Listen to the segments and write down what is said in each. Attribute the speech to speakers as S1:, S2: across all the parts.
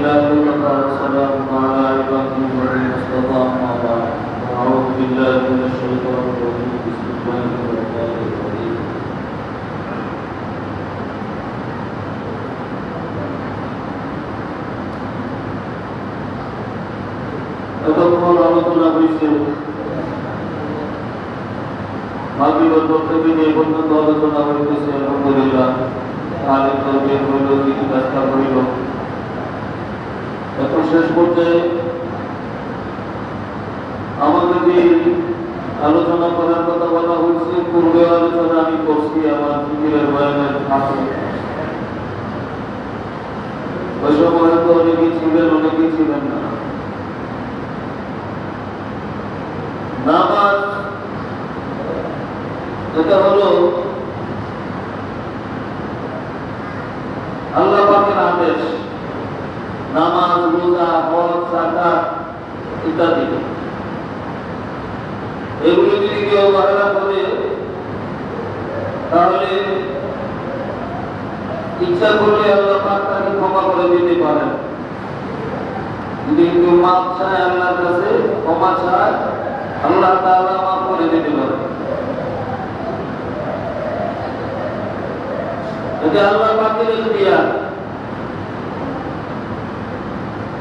S1: لله وكفى وسلام على عباده الذين اصطفى أما بعد أعوذ بالله من الشيطان الرجيم بسم الله الرحمن الرحيم এতক্ষণ আলোচনা হয়েছে মাগরিবের পর থেকে যে পর্যন্ত আলোচনা হইতেছে আলহামদুলিল্লাহ আলেম তরবিয়ত হইল দিনী রাস্তা হইল এখন শেষ পর্যায়ে আমাদের যে আলোচনা করার কথা বলা হয়েছে পূর্বে আলোচনা আমি করছি আমার ফিকিরের বয়ানের ফাঁসে ওই সময় হয়তো অনেকেই ছিলেন অনেকেই ছিলেন না নামাজ এটা হলো আল্লাহ পাকের আদেশ নামাজ রোজা হজ যাকাত ইত্যাদি এগুলো যদি কেউ অবহেলা করে তাহলে ইচ্ছা করলে আল্লাহ পাক তাকে ক্ষমা করে দিতে পারেন যদি কেউ মাপ চায় আল্লাহর কাছে ক্ষমা চায় আল্লাহ তাআলা মাফ করে দিতে পারেন এটা আল্লাহ পাকের ইখতিয়ার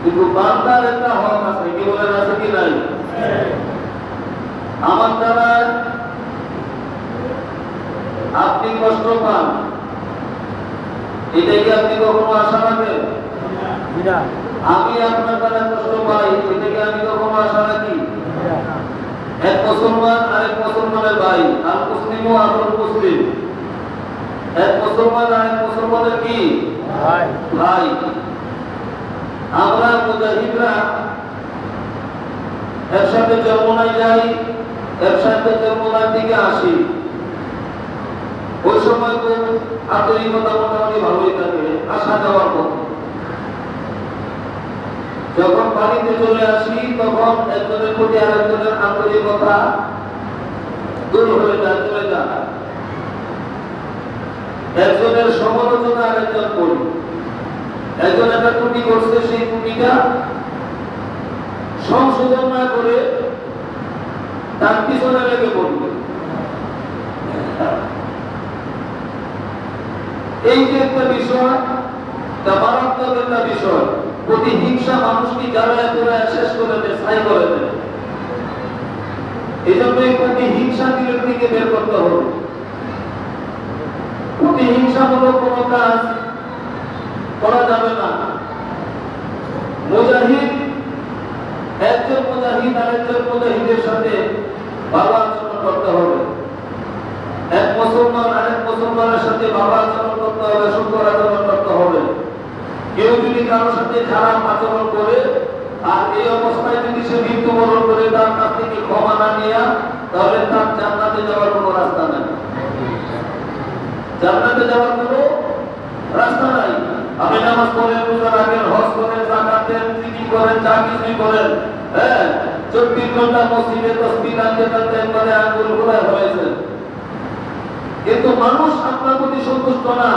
S1: কিন্তু বান্দার একটা হক আছে কি বলেন আছে কি নাই আমার দ্বারা আপনি কষ্ট পান এটা কি আপনি কখনো আশা রাখেন আমি আপনার দ্বারা কষ্ট পাই এটা কি আমি কখনো আশা রাখি এক মুসলমান আরেক মুসলমানের ভাই আল মুসলিমু আখুল মুসলিম এক মুসলমান আরেক মুসলমানের কি ভাই ভাই আমরা মুজাহিদরা একসাথে যমুনায় যাই একসাথে যমুনার দিকে আসি ওই সময় তো আন্তরিকতা মোটামুটি ভালোই থাকে আসা যাওয়ার পথে যখন বাড়িতে চলে আসি তখন একজনের প্রতি আরেকজনের আন্তরিকতা দূর হয়ে যায় চলে যায় একজনের সমালোচনা আরেকজন করি একজন একটা ত্রুটি করছে সেই ত্রুটিটা সংশোধন না করে তার পিছনে লেগে পড়বে এই যে একটা বিষয় তা মারাত্মক একটা বিষয় প্রতিহিংসা মানুষকে জ্বালায় পোড়ায় শেষ করে দেয় ছাই করে দেয় এই জন্য এই প্রতিহিংসা দিলের থেকে বের করতে হবে প্রতিহিংসামূলক কোনো কাজ করা যাবে না মুজাহিদ একজন মুজাহিদ আরেকজন মুজাহিদের সাথে ভালো আচরণ করতে হবে এক মুসলমান আরেক মুসলমানের সাথে ভালো আচরণ করতে হবে সুন্দর আচরণ করতে হবে কেউ যদি কারোর সাথে খারাপ আচরণ করে আর এই অবস্থায় যদি সে মৃত্যুবরণ করে তার কাছ থেকে ক্ষমা না নিয়ে তাহলে তার জান্নাতে যাওয়ার কোনো রাস্তা নাই জান্নাতে যাওয়ার কোনো রাস্তা নাই আপনি নামাজ পড়েন রোজা রাখেন হজ করেন যাকাত দেন জিকির করেন যা কিছুই করেন হ্যাঁ 24 ঘন্টা মসজিদে তাসবিহ আনতে আনতে একবারে আঙ্গুল গোলায় হয়েছে কিন্তু মানুষ আপনার প্রতি সন্তুষ্ট না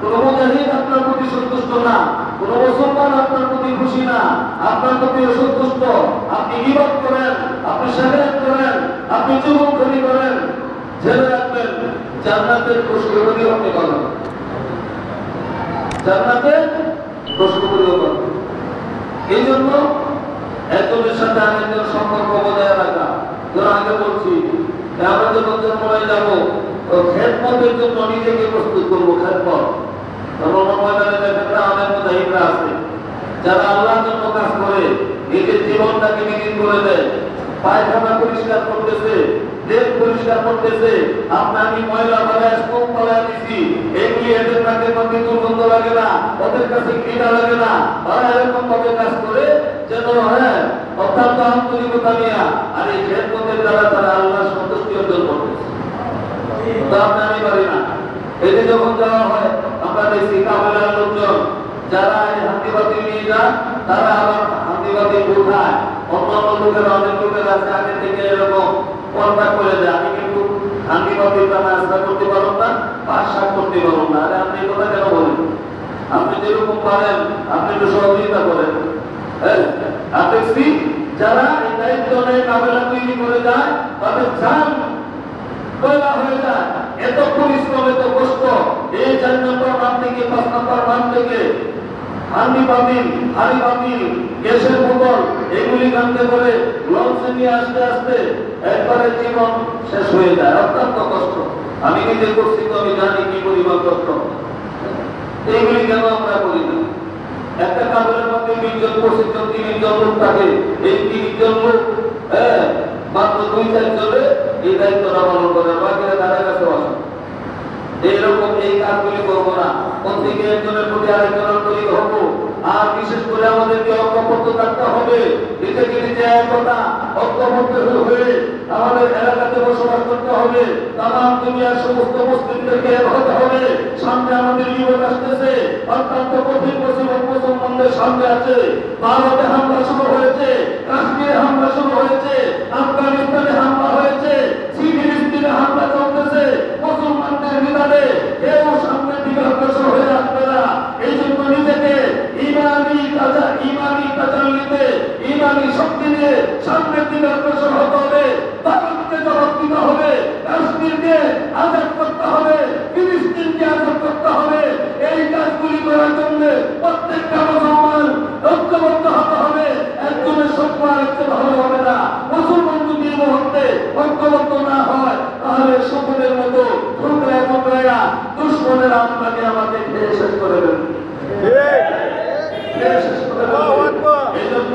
S1: কোন মুজাহিদ আপনার প্রতি সন্তুষ্ট না কোন মুসলমান আপনার প্রতি খুশি না আপনার প্রতি অসন্তুষ্ট আপনি গীবত করেন আপনি শাহেদ করেন আপনি চুগলখড়ি করেন জেনে রাখবেন জান্নাতের খুশখবরি আপনি পাবেন জান্নাতের খুশখবরি পাবেন এই জন্য একজনের সাথে আরেকজনের সম্পর্ক বজায় রাখা ধরো আগে বলছি আমরা যখন জন্মলায় যাবো তো খেদমতের জন্য নিজেকে প্রস্তুত করবো খেদমত ময়দানে দেখেন আমাদের মুজাহিদরা আছে যারা আল্লাহর জন্য কাজ করে নিজের জীবনটাকে বিলীন করে দেয় পায়খানা পরিষ্কার করতেছে দেশ পরিষ্কার করতেছে আপনাকে ময়লা ফেলায় স্তূপ ফেলায় দিছি এগুলি এদের নাকে মধ্যে দুর্গন্ধ লাগে না ওদের কাছে ঘৃণা লাগে না ওরা এরকম ভাবে কাজ করে যেন হ্যাঁ অত্যন্ত আন্তরিকতা নিয়ে আর এই খেদমতের দ্বারা তারা আল্লাহর সন্তুষ্টি অর্জন করতেছে তা আমি পারি না এতে যখন যাওয়া হয় আমরা দেখি কাবেলার লোকজন যারা এই হাতিবাতি নিয়ে যান তারা আবার হাতিবাতি উঠায় অন্যান্য লোকেরা অনেক লোকের আছে আগে থেকে এরকম কন্ট্যাক্ট করে দেয় আমি কিন্তু হাতিবাতির নাস্তা করতে পারব না পাঁচ শাক করতে পারব না আরে আপনি এই কথা কেন বলেন আপনি যেরকম পারেন আপনি একটু সহযোগিতা করেন। হ্যাঁ, আর দেখছি যারা এই দায়িত্ব নেয় কাফেলা তৈরি করে যায় তাদের জান কয়লা হয়ে যায়। এত পরিশ্রম, এত কষ্ট, এই 4 নম্বর মান থেকে 5 নম্বর মান থেকে হাঁড়ি পাতিল, গ্যাসের বোতল এগুলি কাঁদতে করে লঞ্চে নিয়ে আসতে আসতে একবারে জীবন শেষ হয়ে যায়। অত্যন্ত কষ্ট। আমি নিজে করছি তো আমি জানি কি পরিমাণ কষ্ট। এইগুলি কেন আমরা করি না? একটা কাপড়ের মধ্যে 20 জন 25 জন 30 জন লোক থাকে। এই 30 জন লোক মাত্র 2-4 জনে এই দায়িত্বটা পালন করে, বাকিরা তাদের কাছে আসে। এইরকম এই কাজগুলি করবো না। প্রত্যেকে একজনের প্রতি আরেকজনের প্রতি হবো। আর বিশেষ করে আমাদেরকে ঐক্যবদ্ধ থাকতে হবে। নিজেকে নিজে একতা ঐক্যবদ্ধ হয়ে আমাদের এলাকাতে বসবাস করতে হবে। তামাম দুনিয়ার সমস্ত মুসলিমদেরকে এক হতে হবে। সামনে আমাদের বিপদ আসতেছে, অত্যন্ত কঠিন মুসিবত মুসলমানদের সামনে আছে। ভারতে হামলা শুরু হয়েছে, কাশ্মীরে হামলা শুরু হয়েছে, আফগানিস্তানে হামলা হয়েছে, ফিলিস্তিনে হামলা চলতেছে। মুসলমানদের বিরুদ্ধে কেউ সামনের দিকে অগ্রসর হয়ে আসবে না। এই জন্য নিজেকে ইমানি তাজাল্লিতে ইমানি শক্তি নিয়ে সামনের দিকে অগ্রসর হতে হবে। ভারতকে জবাব দিতে হবে, কাশ্মীরকে আজাদ করতে হবে, ফিলিস্তিনকে আজাদ করতে হবে। এই কাজগুলি করার জন্য প্রত্যেকটা মুসলমান ঐক্যবদ্ধ হতে হবে। একজনের শক্তি আরেকজন হলে হবে না। মুসলমান যদি এই মুহূর্তে ঐক্যবদ্ধ না হয় তাহলে সকলের মতো ঠুকরায়া দুশ্মনের আপনাকে আমাকে খেয়ে শেষ করে দেবেন। এই জন্য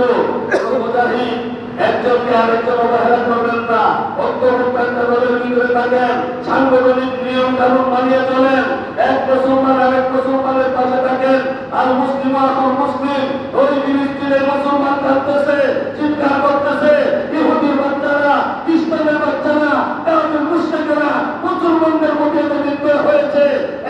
S1: মুজাহিদ একজনকে আরেকজন অবহেলা করবেন না। ঐক্যবদ্ধ একটা দলের ভিতরে থাকেন, সাংগঠনিক নিয়ম কানুন মানিয়ে চলেন। এক মুসলমান আরেক মুসলমানের পাশে থাকেন। আর মুসলিম এখন মুসলিম, ওই ফিলিস্তিনের মুসলমান কাঁদতেছে, চিৎকার করতেছে, ইহুদির বাচ্চারা, খ্রিস্টানের বাচ্চারা, কাফের মুশরিকরা মুসলমানদের প্রতি এত নির্দয় হয়েছে।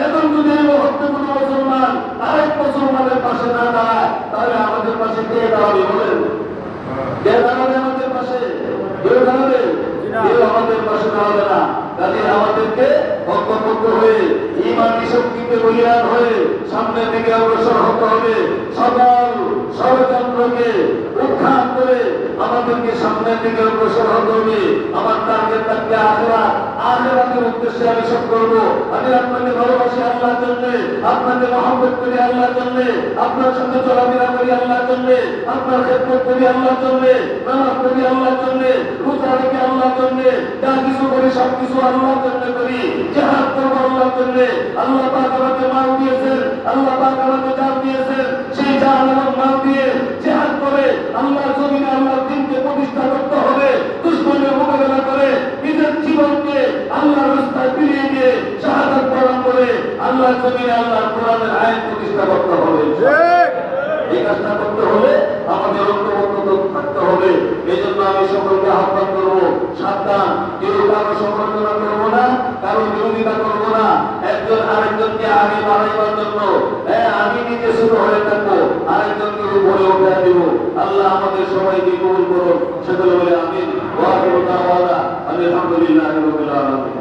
S1: এখন যদি এই মুহূর্তে কোনো মুসলমান আরেক মুসলমানের পাশে না দাঁড়ায় তাহলে আমাদের পাশে কে দাঁড়াবে বলেন? কে দাঁড়াবে আমাদের পাশে? কেউ দাঁড়াবে? কেউ আমাদের পাশে দাঁড়াবে না। কাজে আমাদেরকে ঐক্যবদ্ধ হয়ে ইমানি শক্তিতে বলিয়ান হয়ে সামনের দিকে অগ্রসর হতে হবে। সকল ষড়যন্ত্রকে উৎখাত করে আমাদেরকে সামনের দিকে অগ্রসর হতে হবে। আমার টার্গেট থাকবে আখিরাতের উদ্দেশ্যে আমি সব করবো। আমি আপনাকে ভালোবাসি আল্লাহর জন্য, আপনাকে মহব্বত করি আল্লাহর জন্য, আপনার সাথে চলাফেরা করি আল্লাহর জন্য, আপনার খেদমত করি আল্লাহর জন্য, নামাজ পড়ি আল্লাহর জন্য, রোজা রাখি আল্লাহর জন্য, যা কিছু করি সবকিছু আল্লাহর জন্য করি। জিহাদ করবো আল্লাহর জন্য। আল্লাহ পাক আমাকে মাল দিয়েছেন, আল্লাহ পাক আমাকে জান দিয়েছেন। সেই জান এবং মাল দিয়ে জিহাদ করে আল্লাহর জমিনে আল্লাহর দ্বীনকে প্রতিষ্ঠা করতে হবে। দুশমনের মোকাবেলা করে নিজের জীবনকে আল্লাহর রাস্তায় ফিরিয়ে দিয়ে শাহাদাত বরণ করে আল্লাহর জমিনে আল্লাহর কোরআনের আইন প্রতিষ্ঠা করতে হবে। এই কাজটা করতে হলে আমাদের ঐক্যবদ্ধ থাকতে হবে। এই জন্য আমি সকলকে আহ্বান করবো, সাবধান, কেউ কারো সমালোচনা করবো না, কারো বিরোধিতা করবো না। একজন আরেকজনকে আগে বাড়াইবার জন্য আমি নিজে শুরু হয়ে থাকবো, আরেকজনকে উপরে উঠে দিব। আল্লাহ আমাদের সবাইকে কবুল করুন। সকলে বলে আমিন। ওয়া আখিরু দাওয়ানা আলহামদুলিল্লাহি রাব্বিল আলামিন।